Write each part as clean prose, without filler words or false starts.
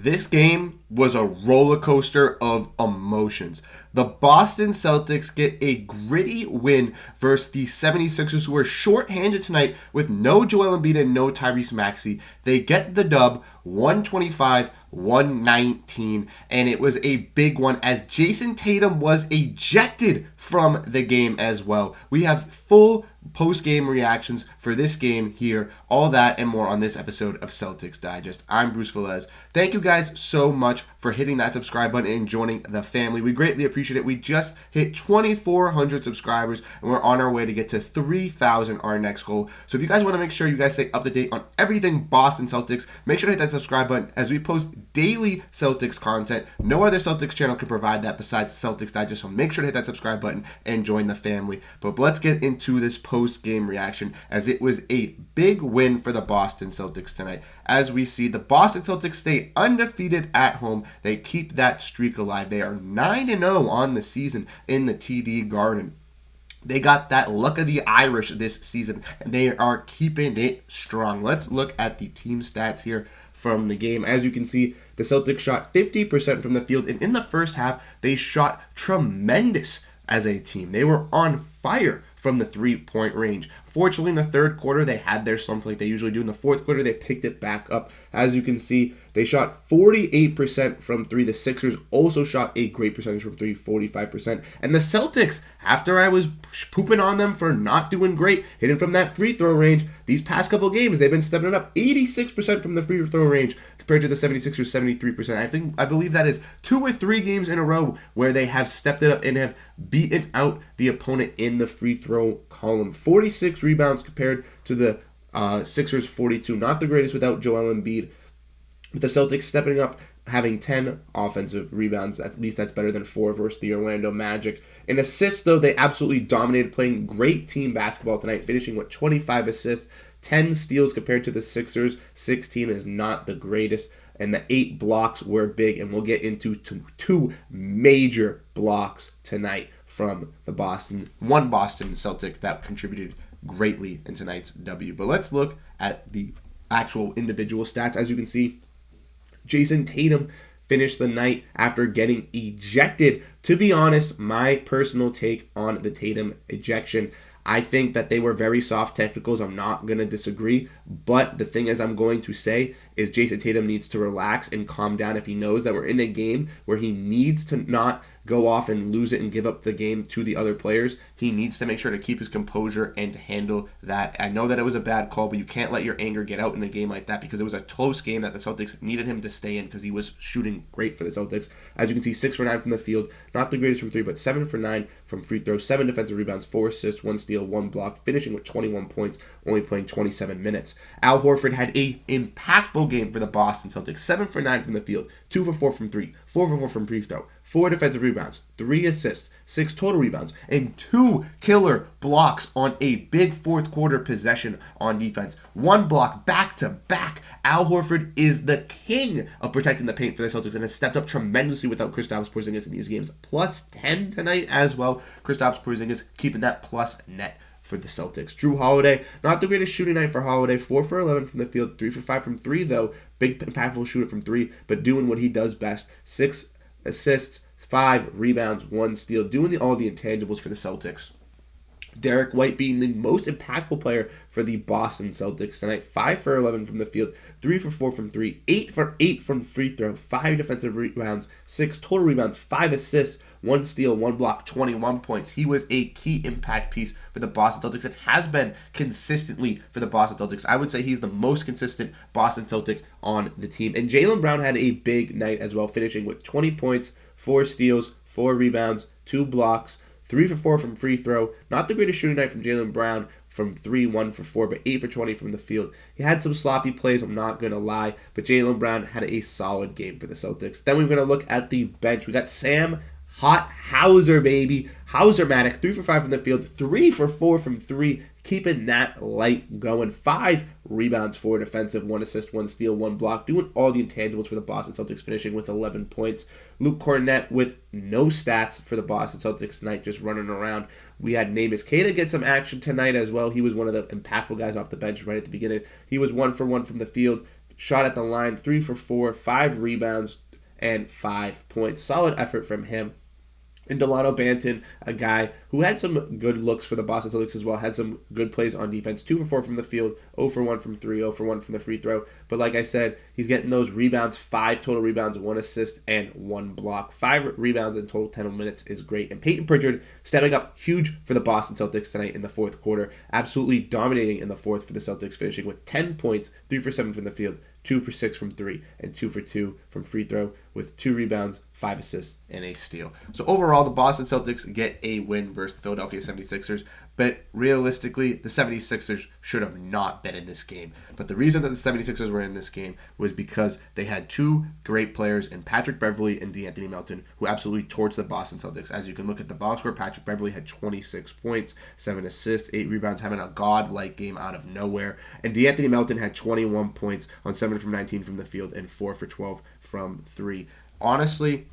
This game was a roller coaster of emotions. The Boston Celtics get a gritty win versus the 76ers, who were shorthanded tonight with no Joel Embiid and no Tyrese Maxey. They get the dub, 125-119, and it was a big one as Jayson Tatum was ejected from the game as well. We have full post-game reactions for this game here. All that and more on this episode of Celtics Digest. I'm Bruce Veliz. Thank you guys so much for hitting that subscribe button and joining the family. We greatly appreciate it. We just hit 2,400 subscribers, and we're on our way to get to 3,000, our next goal. So if you guys want to make sure you guys stay up to date on everything Boston Celtics, make sure to hit that subscribe button as we post daily Celtics content. No other Celtics channel can provide that besides Celtics Digest, so make sure to hit that subscribe button and join the family. But let's get into this post-game reaction, as it was a big win for the Boston Celtics tonight. As we see, the Boston Celtics stay undefeated at home. They keep that streak alive. They are 9-0 on the season in the TD Garden. They got that luck of the Irish this season, and they are keeping it strong. Let's look at the team stats here from the game. As you can see, the Celtics shot 50% from the field, and in the first half, they shot tremendous as a team. They were on fire from the three-point range. Fortunately, in the third quarter, they had their slump like they usually do. In the fourth quarter, they picked it back up. As you can see, they shot 48% from three. The Sixers also shot a great percentage from three, 45%. And the Celtics, after I was pooping on them for not doing great, hitting from that free throw range, these past couple games, they've been stepping it up. 86% from the free throw range compared to the 76ers, 73%. I believe that is 2 or 3 games in a row where they have stepped it up and have beaten out the opponent in the free throw column. 46 rebounds compared to the Sixers, 42. Not the greatest without Joel Embiid. With the Celtics stepping up, having 10 offensive rebounds. At least that's better than 4 versus the Orlando Magic. In assists, though, they absolutely dominated, playing great team basketball tonight, finishing with 25 assists, 10 steals compared to the Sixers. 16 is not the greatest, and the 8 blocks were big, and we'll get into 2 major blocks tonight from the one Boston Celtic that contributed greatly in tonight's W. But let's look at the actual individual stats. As you can see, Jayson Tatum finished the night after getting ejected. To be honest, my personal take on the Tatum ejection, I think that they were very soft technicals. I'm not going to disagree. But the thing is, I'm going to say is Jayson Tatum needs to relax and calm down if he knows that we're in a game where he needs to not go off and lose it and give up the game to the other players. He needs to make sure to keep his composure and to handle that. I know that it was a bad call, but you can't let your anger get out in a game like that, because it was a close game that the Celtics needed him to stay in because he was shooting great for the Celtics. As you can see, 6 for 9 from the field. Not the greatest from 3, but 7 for 9 from free throws, 7 defensive rebounds, 4 assists, 1 steal, 1 block, finishing with 21 points, only playing 27 minutes. Al Horford had a impactful game for the Boston Celtics. 7 for 9 from the field, 2 for 4 from 3, 4 for 4 from free throw, 4 defensive rebounds, 3 assists, 6 total rebounds, and 2 killer blocks on a big fourth quarter possession on defense. 1 block back to back. Al Horford is the king of protecting the paint for the Celtics and has stepped up tremendously without Kristaps Porzingis in these games. Plus 10 tonight as well. Kristaps Porzingis keeping that plus net for the Celtics. Jrue Holiday, not the greatest shooting night for Holiday. 4 for 11 from the field, 3 for 5 from 3 though. Big impactful shooter from 3, but doing what he does best. 6 assists, 5 rebounds, 1 steal, doing all the intangibles for the Celtics. Derrick White being the most impactful player for the Boston Celtics tonight. 5 for 11 from the field, 3 for 4 from 3, 8 for 8 from free throw, 5 defensive rebounds, 6 total rebounds, 5 assists, 1 steal, 1 block, 21 points. He was a key impact piece for the Boston Celtics and has been consistently for the Boston Celtics. I would say he's the most consistent Boston Celtic on the team. And Jaylen Brown had a big night as well, finishing with 20 points, 4 steals, 4 rebounds, 2 blocks, 3 for 4 from free throw. Not the greatest shooting night from Jaylen Brown from 3, 1 for 4, but 8 for 20 from the field. He had some sloppy plays, I'm not going to lie, but Jaylen Brown had a solid game for the Celtics. Then we're going to look at the bench. We got Sam Hauser, baby. Hauser-matic, 3 for 5 from the field, 3 for 4 from 3, keeping that light going. 5 rebounds, 4 defensive, 1 assist, 1 steal, 1 block, doing all the intangibles for the Boston Celtics, finishing with 11 points. Luke Kornet with no stats for the Boston Celtics tonight, just running around. We had Neemias Queta get some action tonight as well. He was one of the impactful guys off the bench right at the beginning. He was 1 for 1 from the field, shot at the line, 3 for 4, 5 rebounds, and 5 points. Solid effort from him. And Dalano Banton, a guy who had some good looks for the Boston Celtics as well, had some good plays on defense. 2 for 4 from the field, 0 for 1 from 3, 0 for 1 from the free throw. But like I said, he's getting those rebounds, 5 total rebounds, 1 assist, and 1 block. 5 rebounds in total 10 minutes is great. And Payton Pritchard stepping up huge for the Boston Celtics tonight in the fourth quarter. Absolutely dominating in the fourth for the Celtics, finishing with 10 points, 3 for 7 from the field, 2 for 6 from 3, and 2 for 2 from free throw, with 2 rebounds, 5 assists, and a steal. So overall, the Boston Celtics get a win versus the Philadelphia 76ers, but realistically, the 76ers should have not been in this game. But the reason that the 76ers were in this game was because they had 2 great players in Patrick Beverley and De'Anthony Melton, who absolutely torched the Boston Celtics. As you can look at the box score, Patrick Beverley had 26 points, 7 assists, 8 rebounds, having a godlike game out of nowhere. And De'Anthony Melton had 21 points on 7 from 19 from the field and 4 for 12 from 3. Honestly,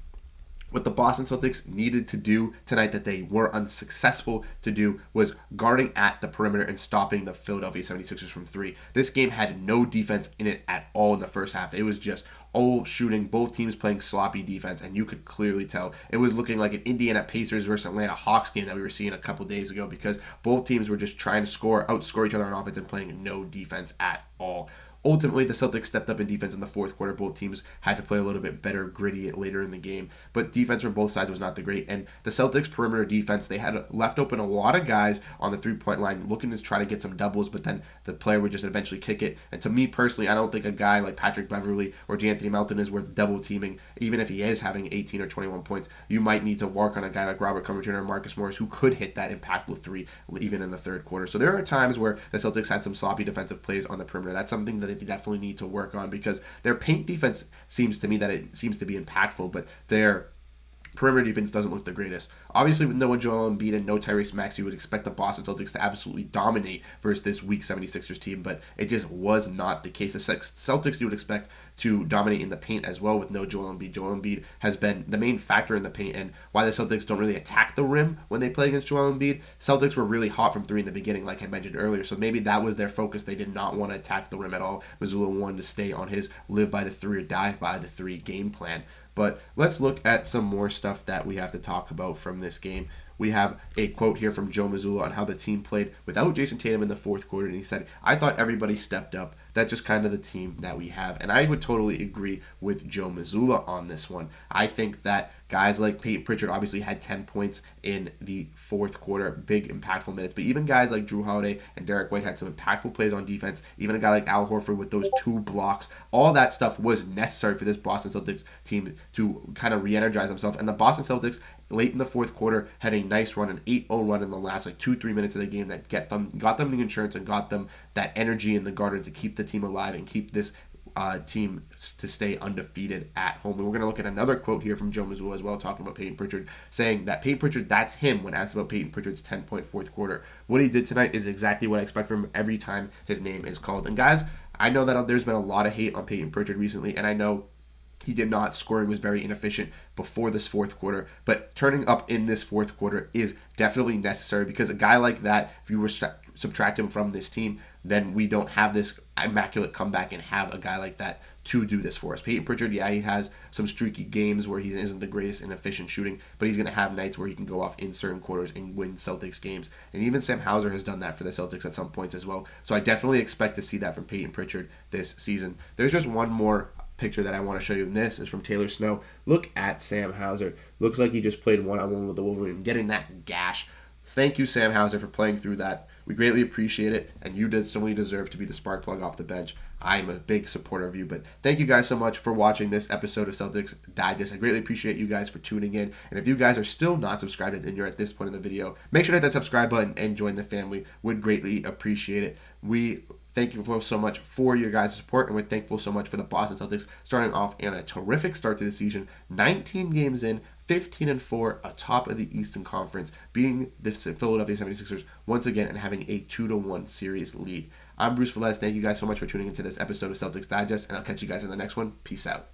what the Boston Celtics needed to do tonight that they were unsuccessful to do was guarding at the perimeter and stopping the Philadelphia 76ers from 3. This game had no defense in it at all in the first half. It was just all shooting, both teams playing sloppy defense, and you could clearly tell it was looking like an Indiana Pacers versus Atlanta Hawks game that we were seeing a couple days ago, because both teams were just trying to outscore each other on offense and playing no defense at all. Ultimately, the Celtics stepped up in defense in the fourth quarter. Both teams had to play a little bit better, gritty later in the game. But defense from both sides was not the great. And the Celtics' perimeter defense, they had left open a lot of guys on the three-point line looking to try to get some doubles, but then the player would just eventually kick it. And to me personally, I don't think a guy like Patrick Beverley or De'Anthony Melton is worth double teaming. Even if he is having 18 or 21 points, you might need to work on a guy like Robert Covington or Marcus Morris, who could hit that impactful 3 even in the third quarter. So there are times where the Celtics had some sloppy defensive plays on the perimeter. That's something that they definitely need to work on, because their paint defense seems to be impactful, but their perimeter defense doesn't look the greatest. Obviously, with no Joel Embiid and no Tyrese Maxey, you would expect the Boston Celtics to absolutely dominate versus this weak 76ers team, but it just was not the case. The Celtics you would expect to dominate in the paint as well with no Joel Embiid. Joel Embiid has been the main factor in the paint, and why the Celtics don't really attack the rim when they play against Joel Embiid. Celtics were really hot from 3 in the beginning, like I mentioned earlier, so maybe that was their focus. They did not want to attack the rim at all. Mazzulla wanted to stay on his live by the 3 or dive by the 3 game plan. But let's look at some more stuff that we have to talk about from this game. We have a quote here from Joe Mazzulla on how the team played without Jayson Tatum in the fourth quarter, and he said, "I thought everybody stepped up. That's just kind of the team that we have." And I would totally agree with Joe Mazzulla on this one. I think that guys like Payton Pritchard obviously had 10 points in the fourth quarter, big impactful minutes. But even guys like Jrue Holiday and Derrick White had some impactful plays on defense. Even a guy like Al Horford with those 2 blocks. All that stuff was necessary for this Boston Celtics team to kind of re-energize themselves. And the Boston Celtics, late in the fourth quarter, had a nice run, an 8-0 run in the last 2-3 minutes of the game that got them the insurance and got them that energy in the garden to keep the team alive and keep this team to stay undefeated at home. And we're going to look at another quote here from Joe Mazzulla as well, talking about Payton Pritchard, saying that Payton Pritchard, that's him, when asked about Payton Pritchard's 10-point fourth quarter. What he did tonight is exactly what I expect from him every time his name is called. And guys, I know that there's been a lot of hate on Payton Pritchard recently, and I know he did not. Scoring was very inefficient before this fourth quarter, but turning up in this fourth quarter is definitely necessary, because a guy like that, if you were subtract him from this team, then we don't have this immaculate comeback and have a guy like that to do this for us. Payton Pritchard, yeah, he has some streaky games where he isn't the greatest in efficient shooting, but he's going to have nights where he can go off in certain quarters and win Celtics games. And even Sam Hauser has done that for the Celtics at some points as well. So I definitely expect to see that from Payton Pritchard this season. There's just one more picture that I want to show you, and this is from Taylor Snow. Look at Sam Hauser. Looks like he just played one-on-one with the Wolverine, getting that gash. Thank you, Sam Hauser, for playing through that. We greatly appreciate it, and you certainly deserve to be the spark plug off the bench. I'm a big supporter of you, but thank you guys so much for watching this episode of Celtics Digest. I greatly appreciate you guys for tuning in, and if you guys are still not subscribed and you're at this point in the video, make sure to hit that subscribe button and join the family. Would greatly appreciate it. We thank you so much for your guys' support, and we're thankful so much for the Boston Celtics starting off in a terrific start to the season. 19 games in, 15-4 atop of the Eastern Conference, beating the Philadelphia 76ers once again and having a 2-1 series lead. I'm Bruce Veliz. Thank you guys so much for tuning into this episode of Celtics Digest, and I'll catch you guys in the next one. Peace out.